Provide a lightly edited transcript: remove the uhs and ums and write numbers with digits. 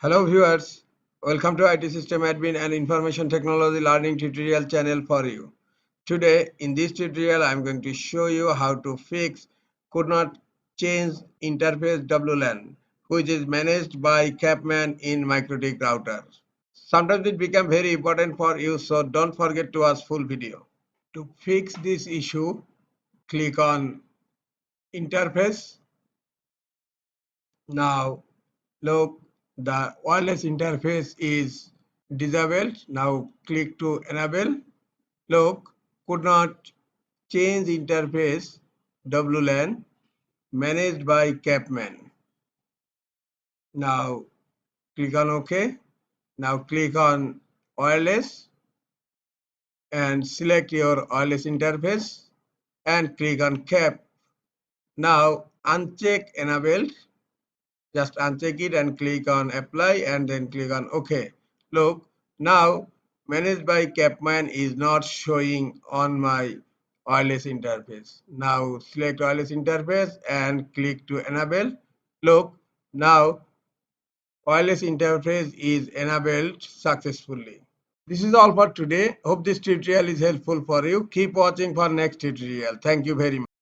Hello viewers, welcome to IT System Admin and Information Technology Learning tutorial channel for you. Today in this tutorial I am going to show you how to fix could not change interface WLAN which is managed by CAPsMAN in MikroTik routers. Sometimes it becomes very important for you, so don't forget to watch full video. To fix this issue, click on interface. Now look, the wireless interface is disabled. Now click to enable. Look, could not change interface WLAN managed by CAPsMAN. Now click on OK. Now click on wireless and select your wireless interface and click on CAP. Now uncheck enabled. Just uncheck it and click on apply and then click on OK. Look, now managed by CAPsMAN is not showing on my wireless interface. Now select wireless interface and click to enable. Look, now wireless interface is enabled successfully. This is all for today. Hope this tutorial is helpful for you. Keep watching for next tutorial. Thank you very much.